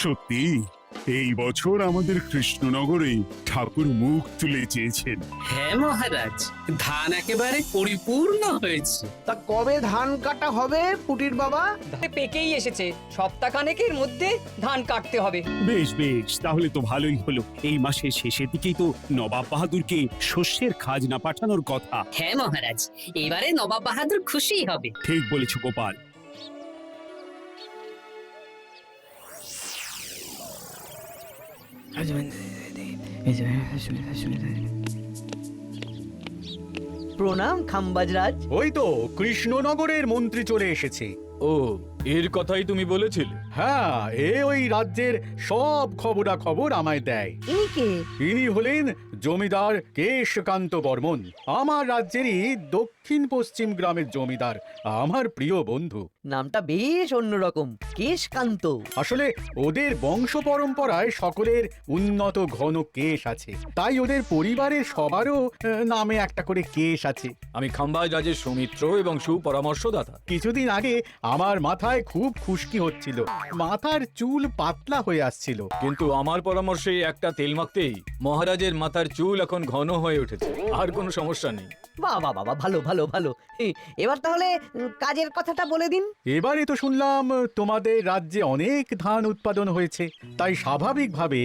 সত্যি এই বছর আমাদের কৃষ্ণনগরে ঠাকুর মুখ তুলে চেয়েছেন। হ্যাঁ মহারাজ, ধান একেবারে পরিপূর্ণ হয়েছে। তা কবে ধান কাটা হবে পুটির বাবা? পেকেই এসেছে, সপ্তাহখানেকের মধ্যে ধান কাটতে হবে। বেশ বেশ, তাহলে তো ভালোই হলো। এই মাসের শেষের দিকেই তো নবাব বাহাদুরকে শস্যের খাজনা পাঠানোর কথা। হ্যাঁ মহারাজ, এবারে নবাব বাহাদুর খুশি হবে। ঠিক বলেছ গোপাল। প্রণাম খাম্বাজরাজ। ওই তো কৃষ্ণনগরের মন্ত্রী চলে এসেছে। ও, এর কথাই তুমি বলেছিলে? হ্যাঁ, ওই রাজ্যের সব খবরাখবর আমায় দেয়। ইনি কে? ইনি হলেন জমিদার কেশকান্ত বর্মন, আমার রাজ্যেরই দক্ষিণ পশ্চিম গ্রামের জমিদার, আমার প্রিয় বন্ধু। নামটা বেশ অন্যরকম, কেশকান্ত। আসলে ওদের বংশ পরম্পরায় সকলের উন্নত ঘন কেশ আছে, তাই ওদের পরিবারের সবারও নামে একটা করে কেশ আছে। আমি খাম্বাজ রাজের সৌমিত্র এবং সুপরামর্শদাতা। কিছুদিন আগে আমার মাথায় খুব খুশকি হচ্ছিল, মাথার চুল পাতলা হয়ে আসছিল। কিন্তু আমার পরামর্শে একটা তেল মাখতেই মহারাজের মাথার চুল এখন ঘন হয়ে উঠেছে, আর কোনো সমস্যা নেই। বাবা বাবা, ভালো ভালো ভালো। এবার তাহলে কাজের কথাটা বলে দিন। এবারে তো শুনলাম তোমাদের রাজ্যে অনেক ধান উৎপাদন হয়েছে, তাই স্বাভাবিকভাবে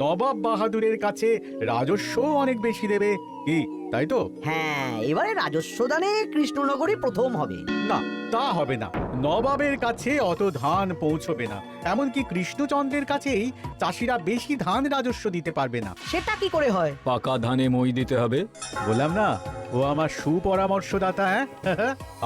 নবাব বাহাদুরের কাছে রাজস্ব অনেক বেশি দেবে, কি তাই তো? হ্যাঁ, এবারে রাজস্ব দানে কৃষ্ণনগরই প্রথম হবে। না, তা হবে না। নবাবের কাছে অত ধান পৌঁছবে না, এমনকি কৃষ্ণচন্দ্রের কাছেই চাষিরা বেশি ধান রাজস্ব দিতে পারবে না। সেটা কি করে হয়? পাকা ধানে মই দিতে হবে। বললাম না, ও আমার সুপরামর্শদাতা। হ্যাঁ,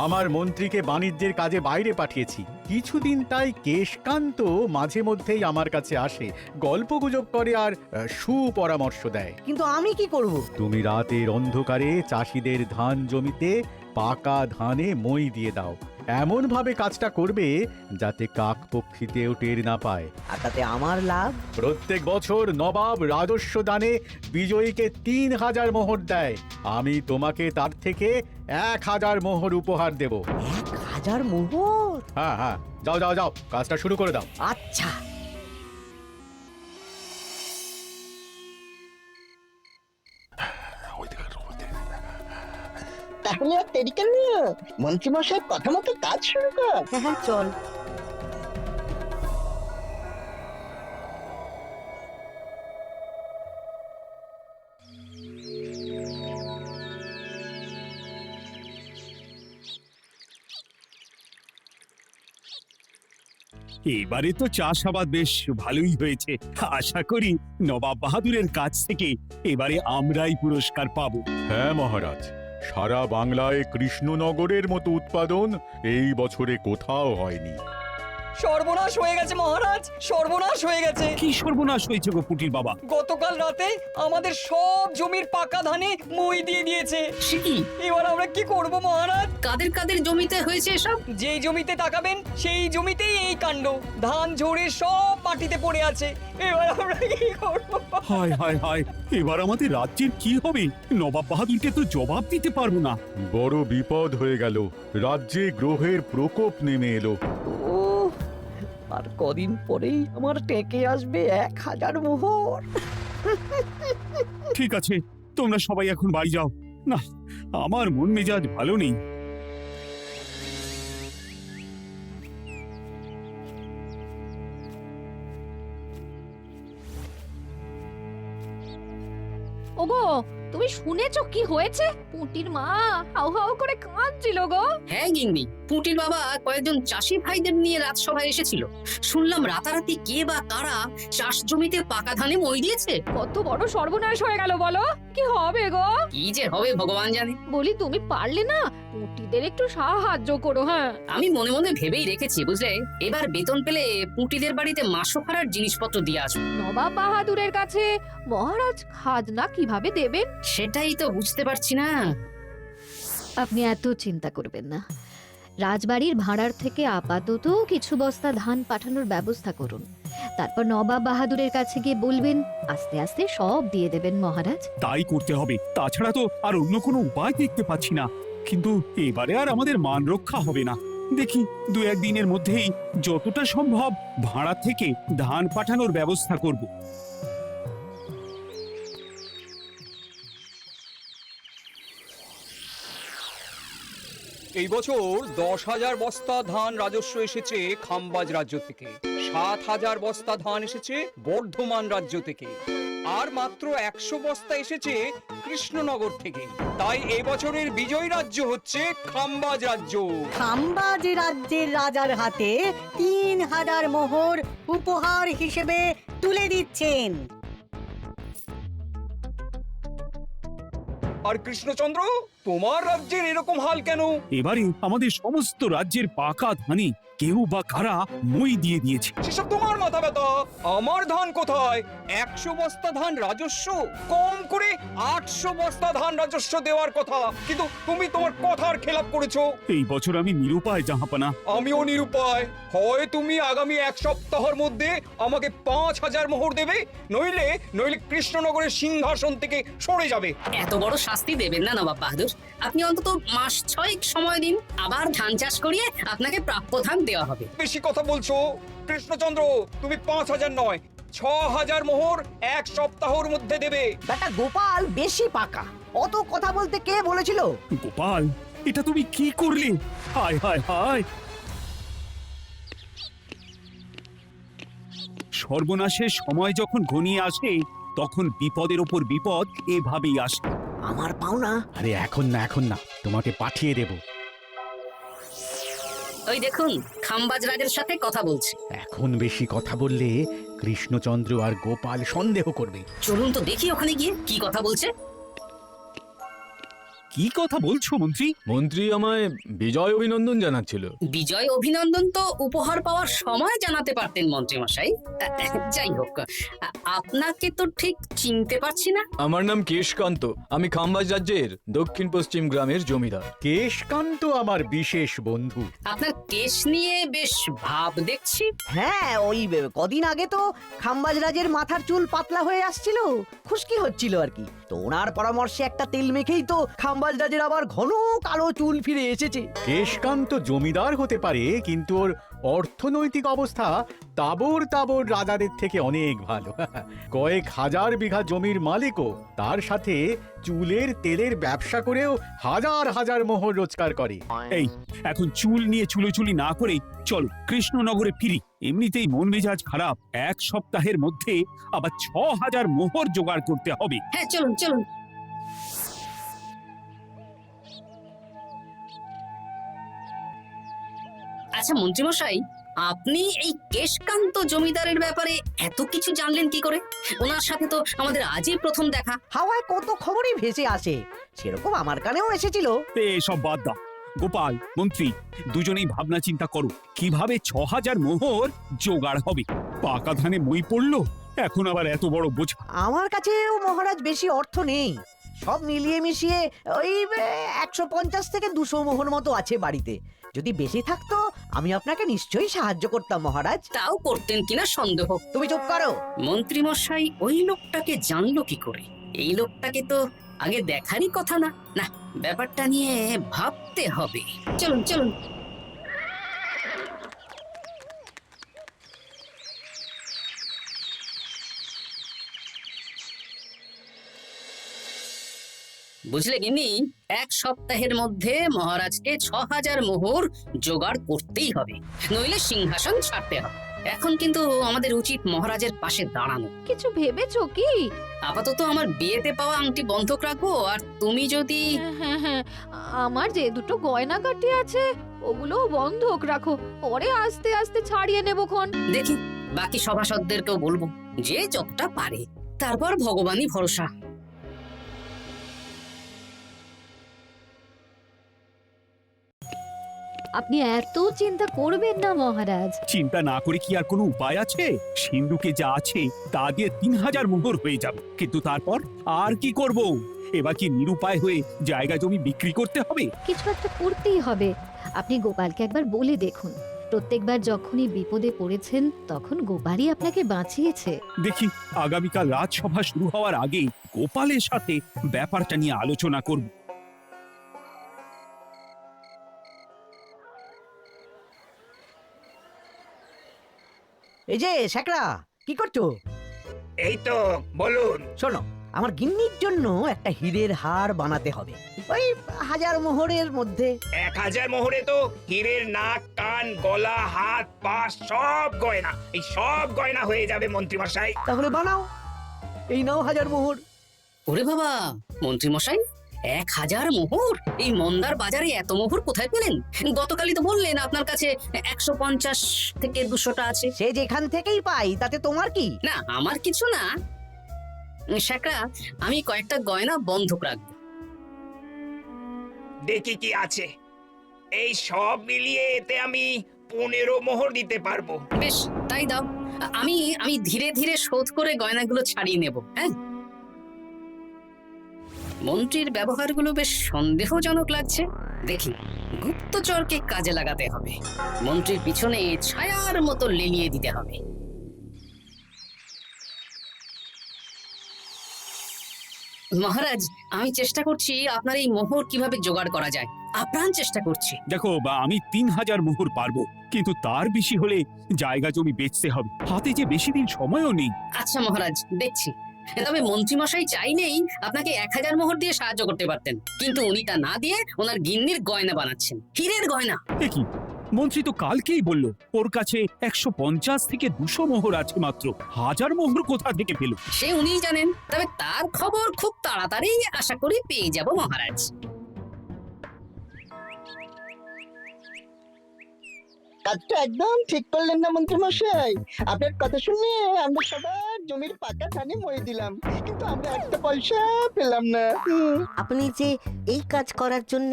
আমার মন্ত্রীকে বাণিজ্যের কাজে বাইরে পাঠিয়েছি কিছুদিন, তাই কেশকান্ত মাঝে মধ্যেই আমার কাছে আসে, গল্পগুজব করে আর সুপরামর্শ দেয়। কিন্তু আমি কি করব? তুমি রাতের অন্ধকারে চাষিদের ধান জমিতে পাকা ধানে মই দিয়ে দাও, এমন ভাবে কাজটা করবে যাতে কাকপক্ষীতেও টের না পায়। আর তাতে আমার লাভ? প্রত্যেক বছর নবাব রাজস্ব দানে বিজয়ীকে 3000 মোহর দেয়, আমি তোমাকে তার থেকে 1000 মোহর উপহার দেব। 1000 মোহর? হ্যাঁ হ্যাঁ, যাও যাও যাও, কাজটা শুরু করে দাও। আচ্ছা। তাহলে আর দেরি কেন? মন্ত্রী মশাইয়ের কথা মতো কাজ শুরু কর। হ্যাঁ চল। এবারে তো চাষাবাদ বেশ ভালোই হয়েছে। আশা করি নবাব বাহাদুরের কাছ থেকে এবারে আমরাই পুরস্কার পাবো। হ্যাঁ মহারাজ, সারা বাংলায় কৃষ্ণনগরের মতো উৎপাদন এই বছরে কোথাও হয়নি। সর্বনাশ হয়ে গেছে মহারাজ, সর্বনাশ হয়ে গেছে। কি সর্বনাশ হয়েছে গো পুটির বাবা? গতকাল রাতে আমাদের সব জমির পাকা ধানে মই দিয়ে দিয়েছে। সে কি? এবার আমরা কি করব মহারাজ? কাদের কাদের জমিতে হয়েছে এসব? যেই জমিতে তাকাবেন সেই জমিতেই এই কাণ্ড। ধান ঝরে সব মাটিতে পড়ে আছে। এবার আমরা কি করব? হায় হায় হায়, এবার আমাদের রাজ্যের কি হবে? নবাব বাহাদুরকে তো জবাব দিতে পারবো না। বড় বিপদ হয়ে গেল, রাজ্যে গ্রহের প্রকোপ নেমে এলো। ও, আর কদিন পরেই আমার টেকে আসবে 1000 মোহর। ঠিক আছে, তোমরা সবাই এখন বাড়ি যাও। না, আমার মন মেজাজ ভালো নেই। ওগো, তুমি শুনেছো কি হয়েছে? পুঁটির মা হাউ হাউ করে কাঁদছিল গো। হ্যাঁ গিন্নি, পুঁটির বাবা কয়েকজন চাষি ভাইদের নিয়ে রাজসভায় এসেছিল। শুনলাম রাতারাতি কে বা কারা চাষ জমিতে পাকা ধানে মই দিয়েছে। কত বড় সর্বনাশ হয়ে গেল বলো। কি হবে গো? কি যে হবে ভগবান জানে। বলি তুমি পারলে না পুঁটিদের একটু সাহায্য করো। হ্যাঁ, আমি মনে মনে ভেবেই রেখেছি বুঝলে, এবার বেতন পেলে পুঁটিদের বাড়িতে মাসোহারার জিনিসপত্র দিয়ে আসবো। নবাব বাহাদুরের কাছে মহারাজ খাজনা কিভাবে দেবেন? সেটাই তো বুঝতে পারছি না। আপনি এত চিন্তা করবেন না, রাজবাড়ির ভাড়ার থেকে আপাতত কিছু বস্তা ধান পাঠানোর ব্যবস্থা করুন। তারপর নবাব বাহাদুরের কাছে গিয়ে বলবেন, আস্তে আস্তে সব দিয়ে দেবেন মহারাজ। তাই করতে হবে, তাছাড়া তো আর অন্য কোনো উপায় দেখতে পাচ্ছি না। কিন্তু এবারে আর আমাদের মান রক্ষা হবে না। দেখি দু একদিনের মধ্যেই যতটা সম্ভব ভাড়া থেকে ধান পাঠানোর ব্যবস্থা করব। এই বছর 10,000 বস্তা ধান রাজস্ব এসেছে খাম্বাজ রাজ্য থেকে, 7,000 বস্তা ধান এসেছে বর্ধমান রাজ্য থেকে, আর মাত্র 100 বস্তা এসেছে কৃষ্ণনগর থেকে। তাই এই বছরের বিজয়ী রাজ্য হচ্ছে খাম্বাজ রাজ্য। খাম্বাজ রাজ্যের রাজার হাতে 3,000 মোহর উপহার হিসেবে তুলে দিচ্ছেন। আর কৃষ্ণচন্দ্র, তোমার রাজ্যের এরকম হাল কেন? এবারে আমাদের সমস্ত রাজ্যের পাকা ধানে কেউ বা কারা মই দিয়ে দিয়েছে। সেসব তোমার মাথা ব্যথা। আমার ধান কোথায়? 100 বস্তা ধান রাজস্ব, কম করে 800 বস্তা ধান রাজস্ব দেওয়ার কথা, কিন্তু তুমি তোমার কথার খেলাপ করেছো। এই বছর আমি নিরুপায় জাহাপানা। আমিও নিরুপায়। হয় তুমি আগামী 1 সপ্তাহের মধ্যে আমাকে 5,000 মোহর দেবে, নইলে কৃষ্ণনগরের সিংহাসন থেকে সরে যাবে। এত বড় শাস্তি দেবেন না নবাব বাহাদুর। আপনি অন্তত মাস 6 সময় দিন, আবার ধান চাষ করিয়ে আপনাকে প্রাপ্য ধান দেওয়া হবে। বেশি কথা বলছো কৃষ্ণচন্দ্র। তুমি 5,000 নয়, 6,000 মোহর 1 সপ্তাহের মধ্যে দেবে। বেটা গোপাল বেশি পাকা, অত কথা বলতে কে বলেছিল? গোপাল, এটা তুমি কি করলে? হায় হায় হায়! সর্বনাশের সময় যখন ঘনিয়ে আসে তখন বিপদের ওপর বিপদ এভাবেই আসে। আমার পাওনা। আরে এখন না, তোমাকে পাঠিয়ে দেব। ওই দেখুন, খাম্বাজ রাজের সাথে কথা বলছে। এখন বেশি কথা বললে কৃষ্ণচন্দ্র আর গোপাল সন্দেহ করবে। চলুন তো দেখি ওখানে গিয়ে কি কথা বলছে। কি কথা বলছো মন্ত্রী? মন্ত্রী আমায় বিজয় অভিনন্দন জানাচ্ছিল। বিজয় অভিনন্দন তো উপহার পাওয়ার সময় জানাতে পারতেন মন্ত্রী মশাই। যাই হোক, আপনাকে তো ঠিক চিনতে পারছি না। আমার নাম কেশকান্ত, আমি খাম্বাজ রাজ্যের দক্ষিণ পশ্চিম গ্রামের জমিদার। কেশকান্ত আমার বিশেষ বন্ধু। আপনার কেশ নিয়ে বেশ ভাব দেখছি। হ্যাঁ, ওই কদিন আগে তো খাম্বাজ রাজের মাথার চুল পাতলা হয়ে আসছিল, খুশকি হচ্ছিল আর কি। তো ওনার পরামর্শে একটা তেল মেখেই তো খাম্বাজ রাজের আবার ঘন কালো চুল ফিরে এসেছে। কেশকান্ত জমিদার হতে পারে, কিন্তু ওর অর্থনৈতিক অবস্থা তাবর রাজাদের থেকে অনেক ভালো। কয়েক হাজার বিঘা জমির মালিকও, তার সাথে চুলের তেলের ব্যবসা করেও হাজার হাজার মোহর রোজগার করে। এই এখন চুল নিয়ে চুলোচুলি না করে চলো কৃষ্ণনগরে ফিরি। এমনিতেই মন মেজাজ খারাপ, 1 সপ্তাহের মধ্যে আবার 6,000 মোহর জোগাড় করতে হবে। হ্যাঁ, চলুন চলুন। আচ্ছা মন্ত্রীমশাই, আপনি এই কেশকান্ত জমিদারের ব্যাপারে এত কিছু জানলেন কি করে? ওনার সাথে তো আমাদের আজই প্রথম দেখা। হাওয়ায় কত খবরই ভেসে আসে, সেরকম আমার কানেও এসেছিল। এসব বাদ দাও। গোপাল, মন্ত্রী, দুজনেই ভাবনা চিন্তা করো কিভাবে 6,000 মোহর জোগাড় হবে। পাকা ধানে মই পড়লো, এখন আবার এত বড় বোঝা। আমার কাছেও মহারাজ বেশি অর্থ নেই, সব মিলিয়ে মিশিয়ে ওই 150 থেকে 200 মোহর মতো আছে বাড়িতে। যদি বেশি থাকতো আমি আপনাকে নিশ্চয়ই সাহায্য করতাম মহারাজ। তাও করতেন কিনা সন্দেহ। তুমি চুপ করো। মন্ত্রীমশাই ওই লোকটাকে জানলো কি করে? এই লোকটাকে তো আগে দেখারই কথা না। না, ব্যাপারটা নিয়ে ভাবতে হবে। চলুন চলুন। বুঝলে গিন্নি, 1 সপ্তাহের মধ্যে মহারাজকে 6,000 মোহর জোগাড় করতেই হবে, নইলে সিংহাসন ছাড়তে হবে। এখন কিন্তু আমাদের উচিত মহারাজের পাশে দাঁড়ানো। কিছু ভেবেছো কি? আপাতত আমার বিয়েতে পাওয়া আংটি বন্ধক রাখবো, আর তুমি যদি... হ্যাঁ, আমার যে দুটো গয়নাগাটি আছে ওগুলো বন্ধক রাখো, পরে আস্তে আস্তে ছাড়িয়ে নেবক্ষণ। দেখি বাকি সভাসদদেরকেও বলবো, যে যতটা পারে। তারপর ভগবানই ভরসা। আপনি এত চিন্তা করবেন না মহারাজ। চিন্তা না করে কি আর কোনো উপায় আছে? সিন্ধুকে যা আছে তা দিয়ে 3,000 মোহর হয়ে যাবে, কিন্তু তারপর আর কি করব? এবার কি নিরুপায় হয়ে জায়গা জমি বিক্রি করতে হবে? কিছু একটা করতেই হবে। আপনি গোপালকে একবার বলে দেখুন, প্রত্যেকবার যখনই বিপদে পড়েছেন তখন গোপালই আপনাকে বাঁচিয়েছে। দেখি আগামীকাল রাজসভা শুরু হওয়ার আগে গোপালের সাথে ব্যাপারটা নিয়ে আলোচনা করব। এই যে শ্যাকরা, কি করছো? এই তো বলুন। শোনো, আমার গিন্নির জন্য একটা হীরের হার বানাতে হবে, ওই 1000 মোহরের মধ্যে। 1000 মোহরে তো হীরের নাক, কান, গলা, হাত, পা সব গয়না, এই সব গয়না হয়ে যাবে মন্ত্রী মশাই। তাহলে বানাও, এই নাও 1000 মোহর। ওরে বাবা, মন্ত্রী মশাই 1000 মোহর? এই মন্দার বাজারে এত মোহর কোথায় পেলেন? গতকালই তো বললেন আপনার কাছে 150 থেকে 200টা আছে। সে যেখান থেকেই পাই, তাতে তোমার কি? না, আমার কিছু না। শ্যাকরা, আমি কয়েকটা গয়না বন্ধক রাখবো। দেখি কি আছে। এই সব মিলিয়ে এতে আমি 15 মোহর দিতে পারবো। বেশ, তাই দাও। আমি আমি ধীরে ধীরে শোধ করে গয়নাগুলো ছাড়িয়ে নেব। হ্যাঁ, মন্ত্রীর ব্যবহারগুলো বেশ সন্দেহজনক লাগছে। দেখি, গুপ্তচরকে কাজে লাগাতে হবে। মন্ত্রীর পিছনে ছায়ার মতো লেলিয়ে দিতে হবে। আচ্ছা, মহারাজ, আমি চেষ্টা করছি আপনার এই মোহর কিভাবে জোগাড় করা যায়, আপ্রাণ চেষ্টা করছি। দেখো, আমি 3000 মোহর পারবো, কিন্তু তার বেশি হলে জায়গা জমি বেচতে হবে, হাতে যে বেশি দিন সময়ও নেই। আচ্ছা মহারাজ, দেখছি। তবে মন্ত্রী মশাই চাইলেই আপনাকে 1000 মোহর দিয়ে সাহায্য করতে পারতেন, কিন্তু উনি তা না দিয়ে ওনার গিন্নির গয়না বানাচ্ছেন, হীরের গয়না। এ কি, মন্ত্রী তো কালকেই বলল ওর কাছে 150 থেকে 200 মোহর আছে মাত্র। 1000 মোহর কোথা থেকে পেল? সে উনিই জানেন। তবে তার খবর খুব তাড়াতাড়ি আশা করি পেয়ে যাব মহারাজ। কাজটা একদম ঠিক করলেন না মন্ত্রী মশাই? আপনার কথা শুনে আমরা সবার জমির পাকা ধানে মই দিলাম, কিন্তু আমরা একটা পয়সা পেলাম না। আপনি যে এই কাজ করার জন্য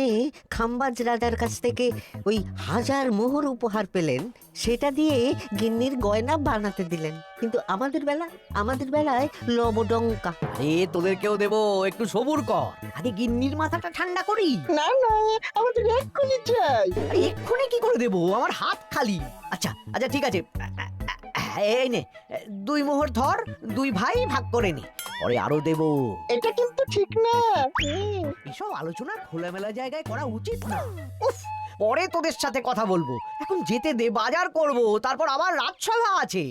খাম্বাজ রাজার কাছ থেকে ওই 1000 মোহর উপহার পেলেন, সেটা দিয়ে গিন্নির গয়না বানাতে দিলেন, কিন্তু আমাদের বেলায় লবডঙ্কা। তোদেরকেও দেবো, একটু সবুর কর, আগে গিন্নির মাথাটা ঠান্ডা করি। না না, আমাদের এক্ষুনি চাই। আরে এক্ষুনি কি করে দেবো, আমার হাত খালি। আচ্ছা আচ্ছা, ঠিক আছে, এই নে 2 মোহর ধর, 2 ভাই ভাগ করে নি, পরে আরো দেবো। এটা কিন্তু ঠিক না। এসব আলোচনা খোলামেলা জায়গায় করা উচিত না। উফ, পরে তোদের সাথে কথা বলবো, এখন যেতে দে, বাজার করব, তারপর আবার রাজসভা আছে।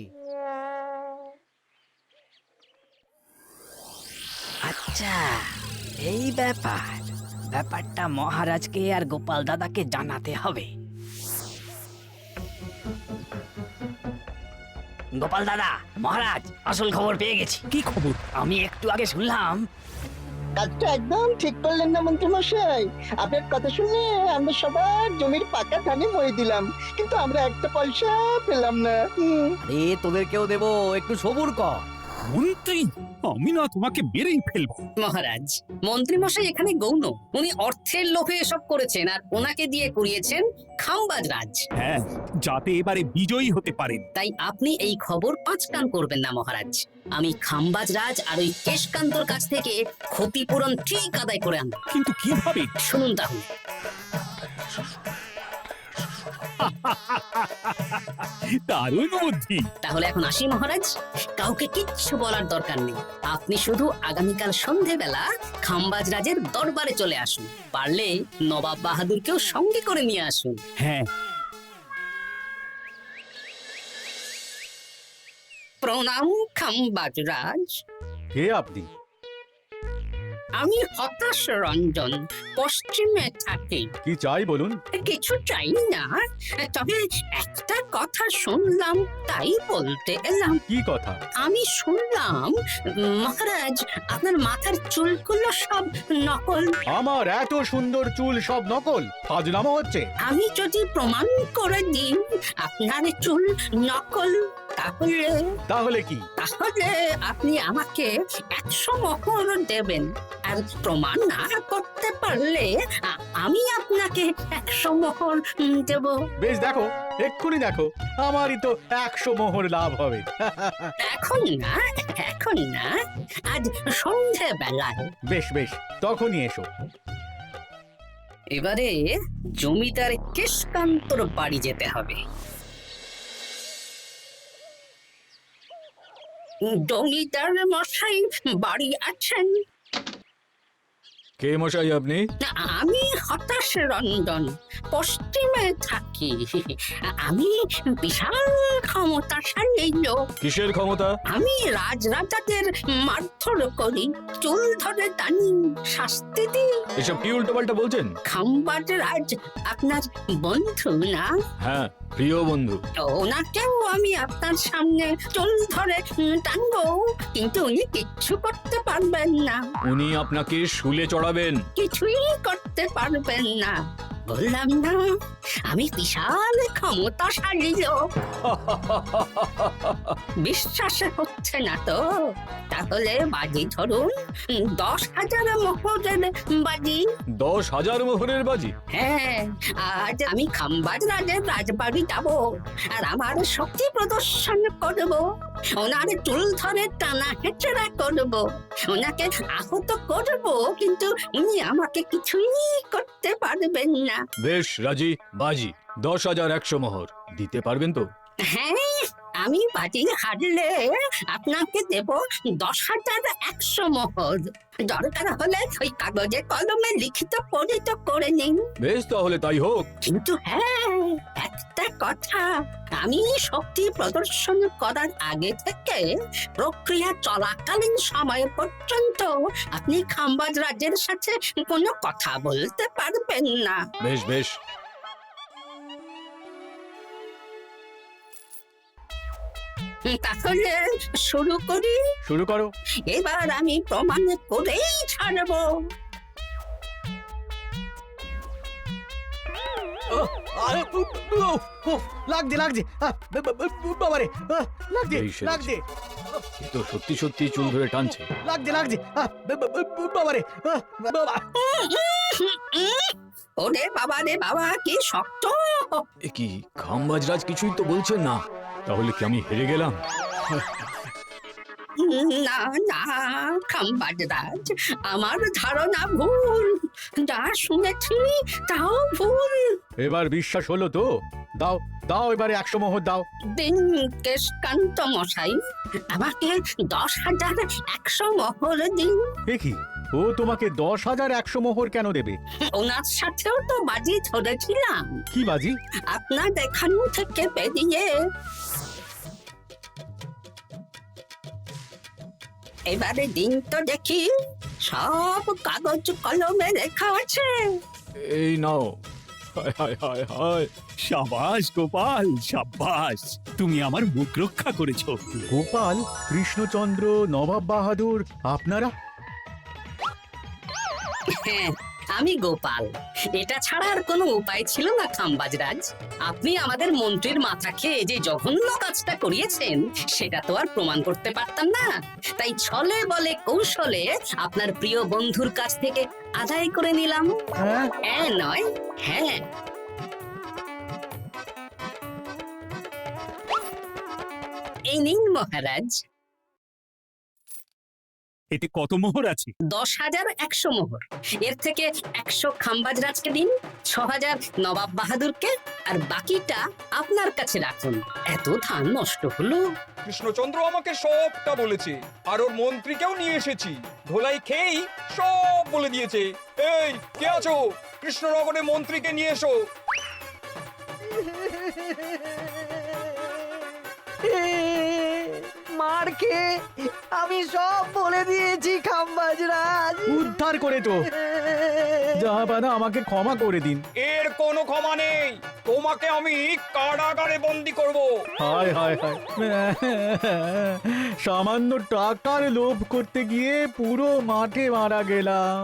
আচ্ছা, এই ব্যাপারটা মহারাজকে আর গোপাল দাদাকে জানাতে হবে। গোপাল দাদা, মহারাজ আসল খবর পেয়ে গেছি। কি খবর? আমি একটু আগে শুনলাম। কাজটা একদম ঠিক করলেন না মন্ত্রী মশাই? আপনার কথা শুনে আমরা সবার জমির পাকা ধানে মই দিলাম, কিন্তু আমরা একটা পয়সা পেলাম না। আরে তোদেরকেও দেবো, একটু সবুর কর। মন্ত্রী, আমি না তোমাকে মেরেই ফেলবো। মহারাজ, মন্ত্রী মশাই এখানে গৌণ। উনি অর্থের লোভে এসব করেছেন, আর ওনাকে দিয়ে করিয়েছেন খাম্বাজ রাজ। হ্যাঁ, যাতে এবারে বিজয়ী হতে পারেন। তাই আপনি এই খবর 5 কান করবেন না মহারাজ। আমি খাম্বাজ রাজ আর ওই কেশকান্তর কাছ থেকে ক্ষতিপূরণ ঠিক আদায় করে আনব। কিন্তু কিভাবে? শুনুন তাহলে। দারুণ বুদ্ধি। তাহলে এখন আসি মহারাজ, কাউকে কিচ্ছু বলার দরকার নেই। আপনি শুধু আগামীকাল সন্ধেবেলা খাম্বাজ রাজের দরবারে চলে আসুন, পারলে নবাব বাহাদুরকেও সঙ্গে করে নিয়ে আসুন। হ্যাঁ। প্রণাম খাম্বাজ রাজ। কে আপনি? আমি হতাশ রঞ্জন, পশ্চিমে থাকি। কি চাই বলুন? কিছু চাই না, তবে একটা কথা শুনলাম তাই বলতে এলাম। কি কথা? আমি শুনলাম মহারাজ আপনার মাথার চুলগুলো সব নকল। আমার এত সুন্দর চুল সব নকল? ফাজলামো হচ্ছে। আমি যদি প্রমাণ করে দিই আপনার চুল নকল, তাহলে কি? তাহলে আপনি আমাকে 100 মোহর দেবেন, আর প্রমাণ না করতে পারলে আমি আপনাকে 100 মোহর দেব। বেশ, দেখো, এক্ষুনি দেখো, আমারই তো 100 মোহর লাভ হবে। এখন না, আজ সন্ধ্যেবেলায়। বেশ বেশ, তখনই এসো। এবারে জমিদার কেশকান্তর বাড়ি যেতে হবে। জমিদার মশাই বাড়ি আছেন? কে মশাই আপনি? না, আমি হতাশ রঞ্জন, পশ্চিমে থাকি। আমি বিশাল ক্ষমতাশালী লোক। কিসের ক্ষমতা? আমি রাজরাজাদের মারধর করি, চুল ধরে টানি, শাস্তি দিই। এসব কি উল্টোপাল্টা বলছেন? খাম্বাজ রাজ আপনার বন্ধু না? হ্যাঁ, প্রিয় বন্ধু। ওনাকেও আমি আপনার সামনে চুল ধরে টানবো, কিন্তু উনি কিচ্ছু করতে পারবেন না। উনি আপনাকে শুলে চড়াবেন। কিছুই করতে পারবেন না। বললাম না, আমি বিশাল ক্ষমতাশালী লোক। বিশ্বাস হচ্ছে না তো? তাহলে বাজি ধরুন, 10,000 মোহরের বাজি। 10,000 মোহরের বাজি? হ্যাঁ, আজ আমি খাম্বাজ রাজের রাজবাড়ি যাব আর আমার শক্তি প্রদর্শন করব। ওনার চুল ধরে টানা হেঁচড়া করব, ওনাকে আহত করব, কিন্তু উনি আমাকে কিছুই করতে পারবেন না। বেশ, রাজি। বাজি 10,100 মোহর দিতে পারবেন তো? হ্যাঁ, আমি বাজি হারলে আপনাকে দেব 10,100 মোহর। দরকার হলে ওই কাগজে কলমে লিখিত পরিত করে নিন। বেশ, তাহলে তাই হোক। কিন্তু হ্যাঁ, একটা কথা, আমি শক্তি প্রদর্শন করার আগে থেকে প্রক্রিয়া চলাকালীন সময় পর্যন্ত আপনি খাম্বাজ রাজের সাথে কোনো কথা বলতে পারবেন না। বেশ বেশ। তাহলে শুরু করি। শুরু করো। এবার আমি প্রমাণ করেই ছাড়বো। আরে লাগছে লাগছে বাবারে, লাগছে এই সেরেছে। লাগছে এ তো সত্যি সত্যি চুল ধরে টানছে। লাগছে লাগছে বাবারে, বাবা। ওরে বাবা রে বাবা, কি শক্ত! এ কি, খাম্বাজরাজ কিছুই তো বলছেন না। তাহলে কি আমি হেরে গেলাম? না না খাম্বাজ রাজ, আমার ধারণা ভুল। যা শুনেছি তাও ভুল। এবার বিশ্বাস হলো তো? দাও দাও, এবারে 100 মোহর দাও। দিন কেশকান্ত মশাই, আমাকে 10,100 মোহর দিন। এ কি, ও তোমাকে 10,100 মোহর কেন দেবে? ওনার সাথেও তো বাজি ধরেছিলাম। কি বাজি? আপনার এখান থেকে বেরিয়ে এবারে দিন তো দেখি, সব কাগজ কলমে লেখা আছে। এই নাও। হায় হায় হায় হায়। সাবাস গোপাল, সাবাস, তুমি আমার মুখ রক্ষা করেছো। গোপাল, কৃষ্ণচন্দ্র, নবাব বাহাদুর, আপনারা? হ্যাঁ, আমি গোপাল। এটা ছাড়া আর কোনো উপায় ছিল না খাম্বাজ রাজ। আপনি আমাদের মন্ত্রীর মাথা খেয়ে যে জঘন্য কাজটা করিয়েছেন, সেটা তো আর প্রমাণ করতে পারতাম না। তাই ছলে বলে কৌশলে আপনার প্রিয় বন্ধুর কাছ থেকে আদায় করে নিলাম। হ্যাঁ? হ্যাঁ নয়, হ্যাঁ। এই নিন মহারাজ। এতে কত মোহর আছে? 10,100 মোহর। এর থেকে 100 খাম্বাজ রাজকে দিন, 6,000 নবাব বাহাদুরকে, আর বাকিটা আপনার কাছে রাখুন। এত ধান নষ্ট হলো। কৃষ্ণচন্দ্র আমাকে সবটা বলেছে, আর ওর মন্ত্রীকেও নিয়ে এসেছি। ধোলাই খেয়েই সব বলে দিয়েছে। এই কে আছো? কৃষ্ণনগরে মন্ত্রীকে নিয়ে এসো। মার খেয়ে আমি সব বলে দিয়েছি খাম্বাজ রাজ। উদ্ধার করে তো জাহাপানা, আমাকে ক্ষমা করে দিন। এর কোনো ক্ষমা নেই, তোমাকে আমি কারাগারে বন্দি করব। হায় হায় হায়, সামান্য টাকার লোভ করতে গিয়ে পুরো মাঠে মারা গেলাম।